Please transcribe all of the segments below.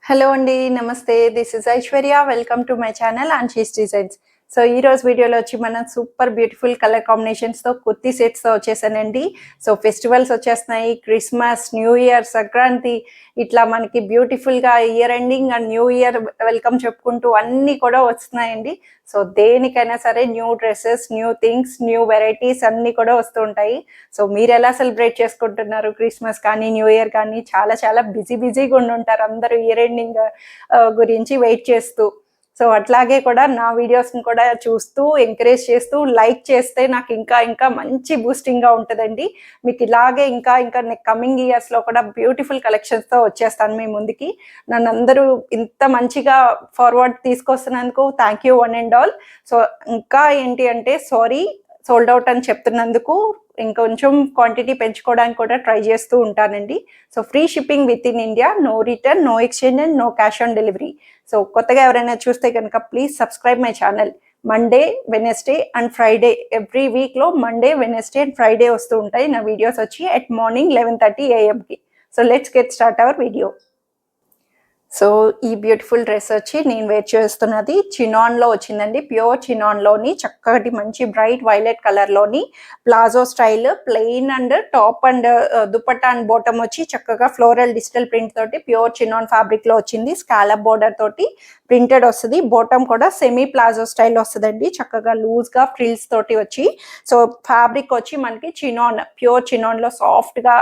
Hello అండి. నమస్తే. This is Aishwarya. Welcome to my channel Anshi's designs. So ఈరోజు వీడియోలో వచ్చి మనం సూపర్ బ్యూటిఫుల్ కలర్ కాంబినేషన్స్తో కుర్తీ సెట్స్తో వచ్చేసానండి. సో ఫెస్టివల్స్ వచ్చేస్తున్నాయి, క్రిస్మస్, న్యూ ఇయర్, సంక్రాంతి, ఇట్లా మనకి బ్యూటిఫుల్గా year ending and new year welcome చెప్పుకుంటూ అన్నీ కూడా వస్తున్నాయండి. సో దేనికైనా సరే new dresses, new things, new varieties అన్నీ కూడా వస్తూ ఉంటాయి. సో మీరు ఎలా సెలబ్రేట్ చేసుకుంటున్నారు? క్రిస్మస్ కానీ, న్యూ ఇయర్ కానీ చాలా చాలా బిజీగా ఉండుంటారు అందరూ ఇయర్ ఎండింగ్ గురించి వెయిట్ చేస్తూ. సో అట్లాగే కూడా నా వీడియోస్ని కూడా చూస్తూ ఎంకరేజ్ చేస్తూ లైక్ చేస్తే నాకు ఇంకా ఇంకా మంచి బూస్టింగ్గా ఉంటుందండి. మీకు ఇలాగే ఇంకా ఇంకా కమింగ్ ఇయర్స్లో కూడా బ్యూటిఫుల్ కలెక్షన్స్తో వచ్చేస్తాను మీ ముందుకి. నన్ను అందరూ ఇంత మంచిగా ఫార్వర్డ్ తీసుకొస్తున్నందుకు thank you one and all. So ఇంకా ఏంటి అంటే సారీ సోల్డ్ అవుట్ అని చెప్తున్నందుకు ఇంకొంచెం క్వాంటిటీ పెంచుకోవడానికి కూడా ట్రై చేస్తూ ఉంటానండి. So free shipping within India, no return, no exchange and no cash on delivery. So కొత్తగా ఎవరైనా చూస్తే కనుక please subscribe my channel. Monday, Wednesday and Friday every వీక్లో మండే, వెనస్డే అండ్ ఫ్రైడే వస్తూ ఉంటాయి నా వీడియోస్ వచ్చి at morning 11:30 AM. So let's get start our video. So ఈ బ్యూటిఫుల్ డ్రెస్ వచ్చి నేను వేర్ చేస్తున్నది చినాన్లో వచ్చిందండి. ప్యూర్ చినాన్లోని చక్కటి మంచి బ్రైట్ వైలెట్ కలర్లోని palazzo style plain and top and dupatta and bottom వచ్చి చక్కగా ఫ్లోరల్ డిజిటల్ ప్రింట్ తోటి ప్యూర్ చినాన్ ఫ్యాబ్రిక్లో వచ్చింది. స్కాలప్ బోర్డర్ తోటి ప్రింటెడ్ వస్తుంది. బాటమ్ కూడా సెమీ ప్లాజో స్టైల్ వస్తుందండి, చక్కగా లూజ్గా ఫ్రిల్స్ తోటి వచ్చి. సో ఫ్యాబ్రిక్ వచ్చి మనకి చినాన్, ప్యూర్ చినాన్లో సాఫ్ట్గా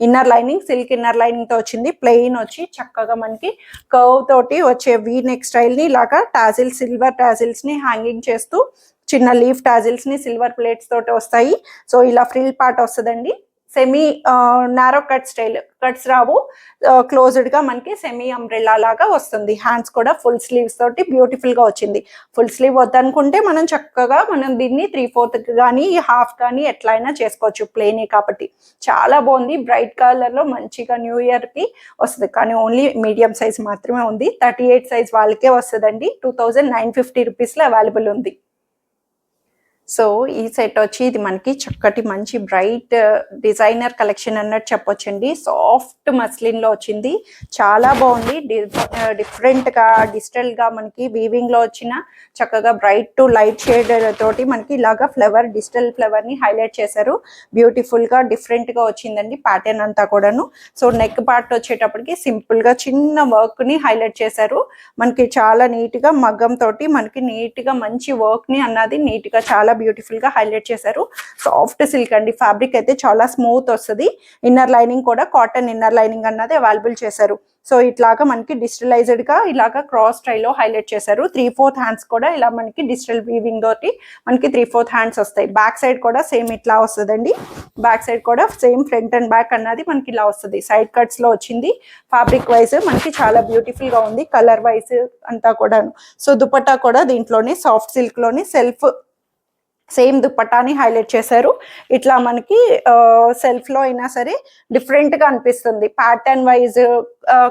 ఇన్నర్ లైనింగ్, సిల్క్ ఇన్నర్ లైనింగ్తో వచ్చింది. ప్లెయిన్ వచ్చి చక్కగా మనకి కర్వ్ తోటి వచ్చే వీ నెక్ స్టైల్ ని ఇలాగా టాజిల్స్, సిల్వర్ టాజిల్స్ ని హ్యాంగింగ్ చేస్తూ చిన్న లీఫ్ టాజిల్స్ ని సిల్వర్ ప్లేట్స్ తోటి వస్తాయి. సో ఇలా ఫ్రిల్ పార్ట్ వస్తుందండి. Semi narrow cut style, cuts రావు, క్లోజ్డ్ గా మనకి సెమీ అంబ్రెల్లా లాగా వస్తుంది. హ్యాండ్స్ కూడా ఫుల్ స్లీవ్స్ తోటి బ్యూటిఫుల్ గా వచ్చింది. ఫుల్ స్లీవ్ వద్దనుకుంటే మనం చక్కగా దీన్ని 3/4 కానీ హాఫ్ కానీ ఎట్లయినా చేసుకోవచ్చు, ప్లేనే కాబట్టి. చాలా బాగుంది, బ్రైట్ కలర్ లో మంచిగా న్యూ ఇయర్ కి వస్తుంది. కానీ ఓన్లీ మీడియం సైజ్ మాత్రమే ఉంది. 38 సైజ్ వాళ్ళకే వస్తుందండి. 2950 రూపీస్లో అవైలబుల్ ఉంది. సో ఈ సెట్ వచ్చి ఇది మనకి చక్కటి మంచి బ్రైట్ డిజైనర్ కలెక్షన్ అన్నట్టు చెప్పొచ్చండి. సాఫ్ట్ మస్లిన్లో వచ్చింది, చాలా బాగుంది. డిఫరెంట్గా డిజిటల్గా మనకి వీవింగ్లో వచ్చిన చక్కగా బ్రైట్ టు లైట్ షేడ్ తోటి మనకి ఇలాగా ఫ్లవర్, డిజిటల్ ఫ్లవర్ని హైలైట్ చేశారు. బ్యూటిఫుల్గా డిఫరెంట్గా వచ్చిందండి ప్యాటర్న్ అంతా కూడాను. సో నెక్ పార్ట్ వచ్చేటప్పటికి సింపుల్గా చిన్న వర్క్ని హైలైట్ చేశారు. మనకి చాలా నీట్గా మగ్గం తోటి మనకి నీట్గా మంచి వర్క్ని అన్నది నీట్గా చాలా బ్యూటిఫుల్ గా హైలైట్ చేశారు. సాఫ్ట్ సిల్క్ అండి, ఫ్యాబ్రిక్ అయితే చాలా స్మూత్ వస్తుంది. ఇన్నర్ లైనింగ్ కూడా కాటన్ ఇన్నర్ లైనింగ్ అన్నది అవైలబుల్ చేశారు. సో ఇట్లాగా మనకి డిజిటలైజ్డ్ గా ఇలాగా క్రాస్ స్టైల్లో హైలైట్ చేశారు. 3/4 హ్యాండ్స్ కూడా ఇలా మనకి డిజిటల్ వీవింగ్ తోటి మనకి 3/4 హ్యాండ్స్ వస్తాయి. బ్యాక్ సైడ్ కూడా సేమ్ ఇట్లా వస్తుందండి. బ్యాక్ సైడ్ కూడా సేమ్ ఫ్రంట్ అండ్ బ్యాక్ అన్నది మనకి ఇలా వస్తుంది. సైడ్ కట్స్ లో వచ్చింది. ఫ్యాబ్రిక్ వైజ్ మనకి చాలా బ్యూటిఫుల్ గా ఉంది, కలర్ వైజ్ అంతా కూడా. సో దుపట్టా కూడా దీంట్లోనే సాఫ్ట్ సిల్క్ లోని సెల్ఫ్ సేమ్ దుపట్టాని హైలైట్ చేశారు. ఇట్లా మనకి సెల్ఫ్ లో అయినా సరే డిఫరెంట్ గా అనిపిస్తుంది. Pattern wise,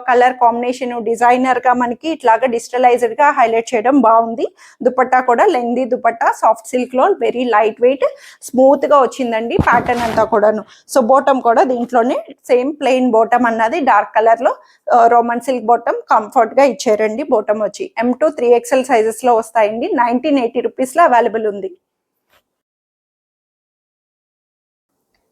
colour combination, designer గా మనకి ఇట్లాగా డిజిటలైజ్డ్ గా హైలైట్ చేయడం బాగుంది. దుపట్టా కూడా లెంగ్దీ దుపట్టా, సాఫ్ట్ సిల్క్ లో వెరీ లైట్ వెయిట్ స్మూత్ గా వచ్చిందండి ప్యాటర్న్ అంతా కూడాను. సో బాటమ్ కూడా దీంట్లోనే సేమ్ ప్లెయిన్ బాటమ్ అన్నది డార్క్ కలర్ లో రోమన్ సిల్క్ బాటమ్ కంఫర్ట్ గా ఇచ్చారండి. బాటమ్ వచ్చి M2 3XL సైజెస్ లో వస్తాయండి. 1980 రూపీస్ లో అవైలబుల్ ఉంది.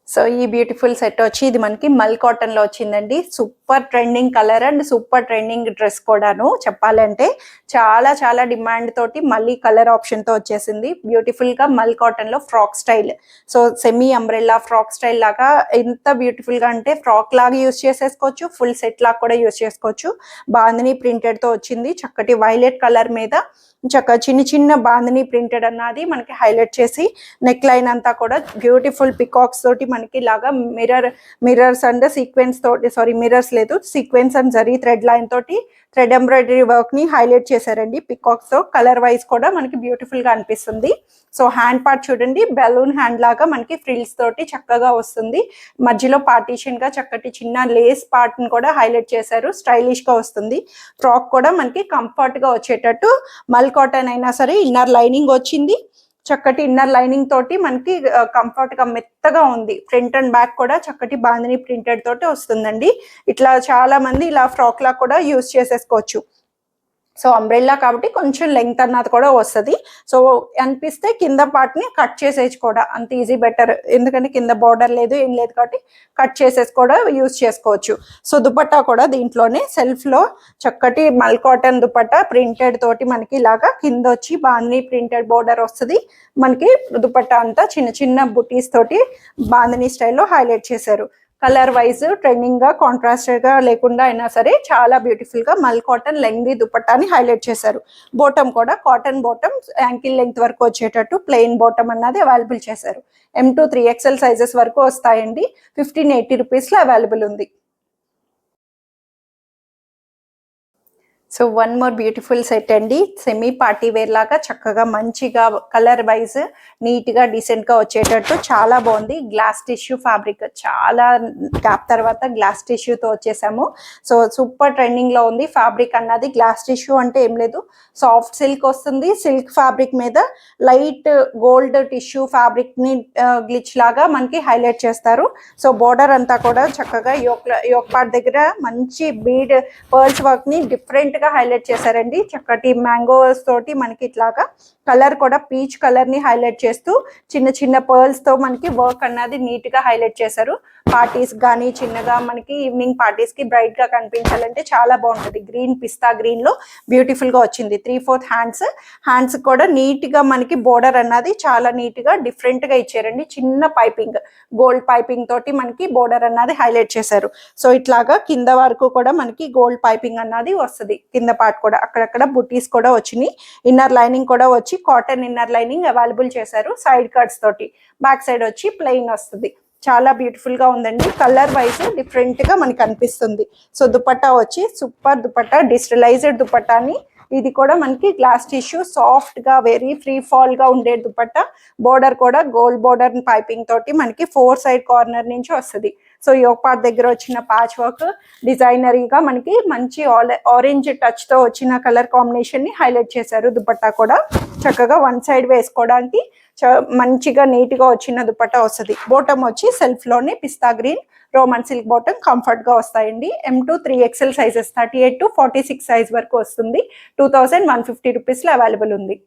సో ఈ బ్యూటిఫుల్ సెట్ వచ్చి ఇది మనకి మల్ కాటన్ లో వచ్చిందండి. Super trending colour and super trending dress కూడాను చెప్పాలంటే. చాలా చాలా డిమాండ్ తోటి మళ్ళీ కలర్ ఆప్షన్ తో వచ్చేసింది. బ్యూటిఫుల్ గా మల్ కాటన్ లో frock style, so semi umbrella frock style లాగా ఎంత బ్యూటిఫుల్ గా అంటే ఫ్రాక్ లాగా యూజ్ చేసేసుకోవచ్చు, ఫుల్ సెట్ లాగా కూడా యూజ్ చేసుకోవచ్చు. బాందిని ప్రింటెడ్ తో వచ్చింది. చక్కటి వైలెట్ కలర్ మీద చక్కగా చిన్న చిన్న బాందిని ప్రింటెడ్ అన్నది మనకి హైలైట్ చేసి నెక్ లైన్ అంతా కూడా బ్యూటిఫుల్ పికాక్స్ తోటి మనకి ఇలాగా మిర్రర్స్ అండ్ సీక్వెన్స్ తోటి, సారీ మిర్రర్స్ లేదు, sequence and zari thread line తోటి థ్రెడ్ ఎంబ్రాయిడరీ వర్క్ ని హైలైట్ చేశారండి పికాక్స్ తో. కలర్ వైజ్ కూడా మనకి బ్యూటిఫుల్ గా అనిపిస్తుంది. సో హ్యాండ్ పార్ట్ చూడండి, బెలూన్ హ్యాండ్ లాగా మనకి ఫ్రిల్స్ తోటి చక్కగా వస్తుంది. మధ్యలో పార్టీషన్ గా చక్కటి చిన్న లేస్ పార్ట్ ని కూడా హైలైట్ చేశారు. స్టైలిష్ గా వస్తుంది. ఫ్రాక్ కూడా మనకి కంఫర్ట్ గా వచ్చేటట్టు మల్ కాటన్ అయినా సరే ఇన్నర్ లైనింగ్ వచ్చింది. చక్కటి ఇన్నర్ లైనింగ్ తోటి మనకి కంఫర్ట్ గా మెత్తగా ఉంది. ఫ్రంట్ అండ్ బ్యాక్ కూడా చక్కటి బాందిని ప్రింటెడ్ తోటి వస్తుందండి. ఇట్లా చాలా మంది ఇలా ఫ్రాక్ లా కూడా యూజ్ చేసేసుకోవచ్చు. సో అంబ్రెల్లా కాబట్టి కొంచెం లెంగ్త్ అన్నది కూడా వస్తుంది. సో అనిపిస్తే కింద పార్ట్ని కట్ చేసేసి కూడా అంత ఈజీ బెటర్, ఎందుకంటే కింద బార్డర్ లేదు ఏం లేదు కాబట్టి కట్ చేసేసి కూడా యూజ్ చేసుకోవచ్చు. సో దుపట్టా కూడా దీంట్లోనే సెల్ఫ్లో చక్కటి మల్ కాటన్ దుపట్టా ప్రింటెడ్ తోటి మనకి ఇలాగా కింద వచ్చి బాందిని ప్రింటెడ్ బార్డర్ వస్తుంది. మనకి దుపట్టా అంతా చిన్న చిన్న బుటీస్ తోటి బాందిని స్టైల్లో హైలైట్ చేశారు. కలర్ వైజ్ ట్రెండింగ్ గా కాంట్రాస్టెడ్ గా లేకుండా అయినా సరే చాలా బ్యూటిఫుల్ గా మల్ కాటన్ లెంగ్తీ దుపట్టాని హైలైట్ చేశారు. బాటమ్ కూడా కాటన్ బాటమ్ యాంకిల్ లెంగ్త్ వరకు వచ్చేటట్టు ప్లెయిన్ బాటమ్ అన్నది అవైలబుల్ చేశారు. M2 3XL సైజెస్ వరకు వస్తాయండి. 1580 రూపీస్లో అవైలబుల్ ఉంది. So one more beautiful set అండి. సెమీ పార్టీ వేర్ లాగా చక్కగా మంచిగా కలర్ వైజ్ నీట్గా డీసెంట్గా వచ్చేటట్టు చాలా బాగుంది. గ్లాస్ టిష్యూ ఫ్యాబ్రిక్, చాలా గ్యాప్ తర్వాత గ్లాస్ టిష్యూతో వచ్చేసాము. సో సూపర్ ట్రెండింగ్లో ఉంది. ఫ్యాబ్రిక్ అన్నది గ్లాస్ టిష్యూ అంటే ఏం లేదు, సాఫ్ట్ సిల్క్ వస్తుంది. సిల్క్ ఫ్యాబ్రిక్ మీద లైట్ గోల్డ్ టిష్యూ ఫ్యాబ్రిక్ని గ్లిచ్ లాగా మనకి హైలైట్ చేస్తారు. సో బోర్డర్ అంతా కూడా చక్కగా యోక్ పార్ట్ దగ్గర మంచి బీడ్ పర్ల్స్ వర్క్ని డిఫరెంట్ హైలైట్ చేశారండి. చక్కటి మ్యాంగోస్ తోటి మనకి ఇట్లాగా కలర్ కూడా పీచ్ కలర్ ని హైలైట్ చేస్తూ చిన్న చిన్న పర్ల్స్ తో మనకి వర్క్ అన్నది నీట్ గా హైలైట్ చేశారు. పార్టీస్ కానీ చిన్నగా మనకి ఈవినింగ్ పార్టీస్ కి బ్రైట్ గా కనిపించాలంటే చాలా బాగుంటుంది. గ్రీన్ పిస్తా గ్రీన్ లో బ్యూటిఫుల్ గా వచ్చింది. 3/4 హ్యాండ్స్ కూడా నీట్ గా మనకి బోర్డర్ అన్నది చాలా నీట్ గా డిఫరెంట్ గా ఇచ్చారండి. చిన్న పైపింగ్, గోల్డ్ పైపింగ్ తోటి మనకి బోర్డర్ అన్నది హైలైట్ చేశారు. సో ఇట్లాగా కింద వరకు కూడా మనకి గోల్డ్ పైపింగ్ అన్నది వస్తుంది. కింద పార్ట్ కూడా అక్కడక్కడ బుటీస్ కూడా వచ్చినాయి. ఇన్నర్ లైనింగ్ కూడా వచ్చి కాటన్ ఇన్నర్ లైనింగ్ అవైలబుల్ చేశారు. సైడ్ కట్స్ తోటి, బ్యాక్ సైడ్ వచ్చి ప్లెయిన్ వస్తుంది. చాలా బ్యూటిఫుల్ గా ఉందండి. కలర్ వైజ్ డిఫరెంట్ గా మనకి అనిపిస్తుంది. సో దుపట్టా వచ్చి సూపర్ దుపట్టా, డిజిటలైజ్డ్ దుపట్టాని. ఇది కూడా మనకి గ్లాస్ టిష్యూ సాఫ్ట్ గా వెరీ ఫ్రీ ఫాల్ గా ఉండే దుపట్టా. బోర్డర్ కూడా గోల్డ్ బోర్డర్ పైపింగ్ తోటి మనకి 4 సైడ్ కార్నర్ నుంచి వస్తుంది. సో యోక్ పార్ట్ దగ్గర వచ్చిన ప్యాచ్ వర్క్ డిజైనరీగా మనకి మంచి ఆరెంజ్ టచ్ తో వచ్చిన కలర్ కాంబినేషన్ ని హైలైట్ చేశారు. దుపట్టా కూడా చక్కగా వన్ సైడ్ వేసుకోవడానికి మంచిగా నీట్ గా వచ్చిన దుపట్టా వస్తుంది. బాటమ్ వచ్చి సెల్ఫ్ లోనే pista green Roman silk bottom comfort గా వస్తాయండి. M2 3XL sizes 38 to 46 size వరకు వస్తుంది. 2150 రూపీస్లో అవైలబుల్ ఉంది.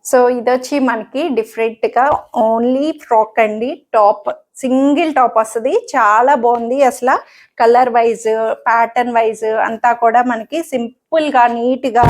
సో ఇది వచ్చి మనకి డిఫరెంట్ గా ఓన్లీ ఫ్రాక్ అండి. టాప్, సింగిల్ టాప్ వస్తుంది. చాలా బాగుంది. అసలు కలర్ వైజ్ ప్యాటర్న్ వైజ్ అంతా కూడా మనకి సింపుల్ గా నీట్ గా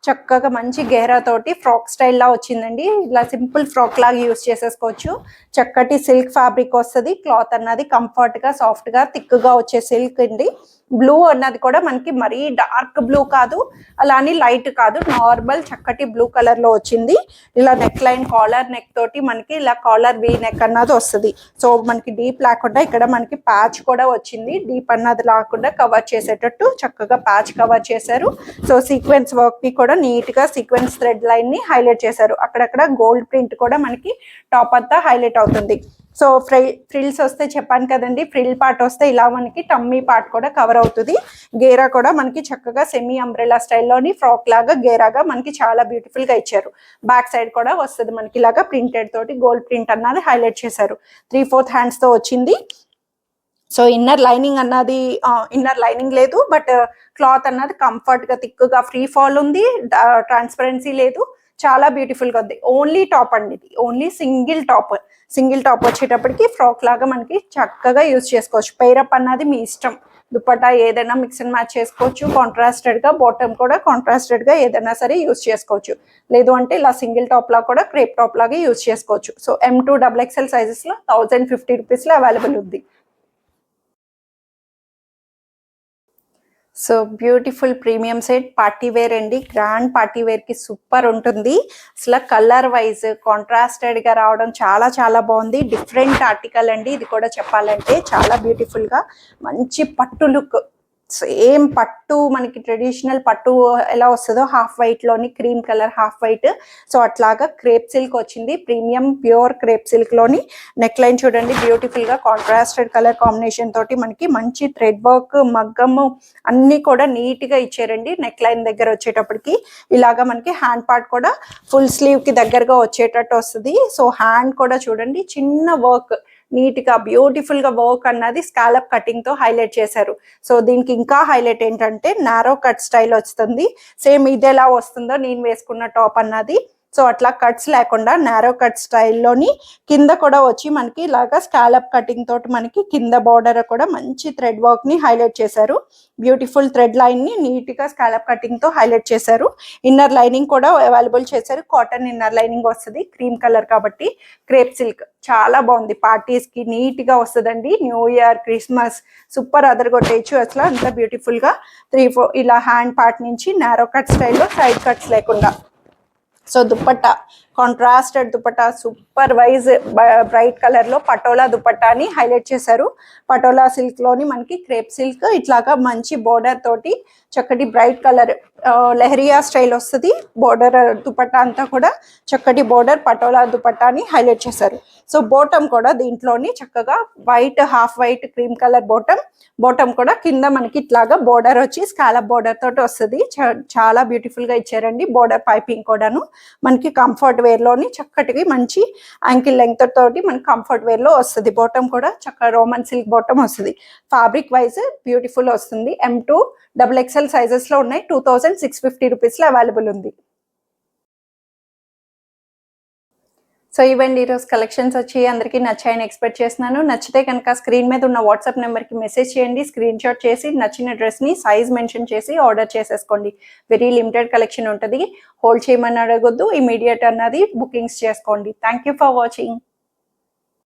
చక్కగా మంచి గెహరా తోటి ఫ్రాక్ స్టైల్ లా వచ్చిందండి. ఇలా సింపుల్ ఫ్రాక్ లాగా యూస్ చేసేసుకోవచ్చు. చక్కటి సిల్క్ ఫ్యాబ్రిక్ వస్తుంది. క్లాత్ అన్నది కంఫర్ట్ గా సాఫ్ట్ గా థిక్ గా వచ్చే సిల్క్ అండి. బ్లూ అన్నది కూడా మనకి మరీ డార్క్ బ్లూ కాదు, అలానే లైట్ కాదు, నార్మల్ చక్కటి బ్లూ కలర్ లో వచ్చింది. ఇలా నెక్ లైన్ కాలర్ నెక్ తోటి మనకి ఇలా కాలర్ వీ నెక్ అన్నది వస్తుంది. సో మనకి డీప్ లేకుండా ఇక్కడ మనకి ప్యాచ్ కూడా వచ్చింది. డీప్ అన్నది లేకుండా కవర్ చేసేటట్టు చక్కగా ప్యాచ్ కవర్ చేశారు. సో సీక్వెన్స్ వర్క్ ని కూడా నీట్ గా సీక్వెన్స్ థ్రెడ్ లైన్ ని హైలైట్ చేశారు. అక్కడక్కడ గోల్డ్ ప్రింట్ కూడా మనకి టాప్ అంతా హైలైట్ అవుతుంది. సో ఫ్రిల్స్ వస్తే చెప్పాను కదండి, ఫ్రిల్ పార్ట్ వస్తే ఇలా మనకి టమ్మీ పార్ట్ కూడా కవర్ అవుతుంది. గేరా కూడా మనకి చక్కగా సెమీ అంబ్రెలా స్టైల్లోని ఫ్రాక్ లాగా గేరాగా మనకి చాలా బ్యూటిఫుల్ గా ఇచ్చారు. బ్యాక్ సైడ్ కూడా వస్తుంది మనకి ఇలాగా ప్రింటెడ్ తోటి గోల్డ్ ప్రింట్ అన్నది హైలైట్ చేశారు. 3/4 హ్యాండ్స్ తో వచ్చింది. సో ఇన్నర్ లైనింగ్ అన్నది ఇన్నర్ లైనింగ్ లేదు, బట్ క్లాత్ అన్నది కంఫర్ట్ గా థిక్ గా ఫ్రీ ఫాల్ ఉంది. ట్రాన్స్పరెన్సీ లేదు. చాలా బ్యూటిఫుల్ గా ఉంది. ఓన్లీ టాప్ అండి ఇది, ఓన్లీ సింగిల్ టాప్ వచ్చేటప్పటికి ఫ్రాక్ లాగా మనకి చక్కగా యూజ్ చేసుకోవచ్చు. పెయిరప్ అన్నది మీ ఇష్టం. దుపట్టా ఏదైనా మిక్స్ అండ్ మ్యాచ్ చేసుకోవచ్చు. కాంట్రాస్టెడ్ గా బాటమ్ కూడా కాంట్రాస్టెడ్ గా ఏదైనా సరే యూజ్ చేసుకోవచ్చు. లేదు అంటే ఇలా సింగిల్ టాప్ లా కూడా క్రేప్ టాప్ లాగా యూజ్ చేసుకోవచ్చు. సో M2 XXL సైజెస్ లో 1050 రూపీస్ లో అవైలబుల్ ఉంది. So beautiful premium set party wear అండి. గ్రాండ్ పార్టీ వేర్ కి సూపర్ ఉంటుంది. అసలు కలర్ వైజ్ కాంట్రాస్టెడ్ గా రావడం చాలా చాలా బాగుంది. డిఫరెంట్ ఆర్టికల్ అండి ఇది కూడా చెప్పాలంటే. చాలా బ్యూటిఫుల్ గా మంచి పట్టు లుక్, సేమ్ పట్టు మనకి ట్రెడిషనల్ పట్టు ఎలా వస్తుందో హాఫ్ వైట్లోని cream colour half white, so అట్లాగా క్రేప్ సిల్క్ వచ్చింది, ప్రీమియం ప్యూర్ క్రేప్ సిల్క్లోని. నెక్ లైన్ చూడండి బ్యూటిఫుల్గా కాంట్రాస్టెడ్ కలర్ కాంబినేషన్ తోటి మనకి మంచి థ్రెడ్ వర్క్ మగ్గము అన్నీ కూడా నీట్గా ఇచ్చారండి. నెక్ లైన్ దగ్గర వచ్చేటప్పటికి ఇలాగా మనకి హ్యాండ్ పార్ట్ కూడా ఫుల్ స్లీవ్కి దగ్గరగా వచ్చేటట్టు వస్తుంది. సో హ్యాండ్ కూడా చూడండి చిన్న వర్క్ నీట్గా బ్యూటిఫుల్గా వర్క్ అన్నది స్కాలప్ కటింగ్తో హైలైట్ చేశారు. సో దీనికి ఇంకా హైలైట్ ఏంటంటే నారో కట్ స్టైల్ వస్తుంది. సేమ్ ఇది ఎలా వస్తుందో నేను వేసుకున్న టాప్ అన్నది, సో అట్లా కట్స్ లేకుండా నారో కట్ స్టైల్లోని కింద కూడా వచ్చి మనకి ఇలాగా స్కాలప్ కటింగ్ తోటి మనకి కింద బార్డర్ కూడా మంచి థ్రెడ్ వర్క్ ని హైలైట్ చేశారు. బ్యూటిఫుల్ థ్రెడ్ లైన్ ని నీట్ గా స్కాలప్ కటింగ్ తో హైలైట్ చేశారు. ఇన్నర్ లైనింగ్ కూడా అవైలబుల్ చేశారు. కాటన్ ఇన్నర్ లైనింగ్ వస్తుంది, క్రీమ్ కలర్ కాబట్టి క్రేప్ సిల్క్ చాలా బాగుంది. పార్టీస్ కి నీట్ గా వస్తుందండి. న్యూ ఇయర్ క్రిస్మస్ సూపర్ అదరగొట్టేయచ్చు అసలు అంత బ్యూటిఫుల్ గా 3-4 ఇలా హ్యాండ్ పార్ట్ నుంచి నారో కట్ స్టైల్లో సైడ్ కట్స్ లేకుండా. So dupatta contrasted dupatta super wise bright colour లో పటోలా దుపట్టాని హైలైట్ చేశారు. పటోలా సిల్క్ లోని మనకి క్రేప్ సిల్క్ ఇట్లాగా మంచి బోర్డర్ తోటి చక్కటి బ్రైట్ కలర్ లెహరియా స్టైల్ వస్తుంది. బోర్డర్ దుపట్టా అంతా కూడా చక్కటి బోర్డర్ పటోలా దుపట్టాని హైలైట్ చేశారు. సో బోటం కూడా దీంట్లోని చక్కగా white half white cream colour bottom కూడా కింద మనకి ఇట్లాగా బోర్డర్ వచ్చి స్కాలప్ బోర్డర్ తోటి వస్తుంది. చాలా బ్యూటిఫుల్ గా ఇచ్చారండి. బోర్డర్ పైపింగ్ కూడాను మనకి కంఫర్ట్ వేర్ లోని చక్కటివి మంచి యాంకిల్ లెంగ్త్ తోటి మనకి కంఫర్ట్ వేర్ లో వస్తుంది. బాటమ్ కూడా చక్కగా రోమన్ సిల్క్ బాటమ్ వస్తుంది. ఫ్యాబ్రిక్ వైజ్ బ్యూటిఫుల్ వస్తుంది. M2 XXL సైజెస్ లో ఉన్నాయి. 2650 రూపీస్ లో అవైలబుల్ ఉంది. సో ఇవండి ఈరోజు కలెక్షన్స్ వచ్చి అందరికీ నచ్చాయని ఎక్స్పెక్ట్ చేస్తున్నాను. నచ్చితే కనుక స్క్రీన్ మీద ఉన్న వాట్సాప్ నెంబర్కి మెసేజ్ చేయండి. స్క్రీన్ షాట్ చేసి నచ్చిన డ్రెస్ని సైజ్ మెన్షన్ చేసి ఆర్డర్ చేసేసుకోండి. వెరీ లిమిటెడ్ కలెక్షన్ ఉంటుంది. హోల్డ్ చేయమని అడగొద్దు. ఇమీడియట్ అన్నది బుకింగ్స్ చేసుకోండి. Thank you for watching.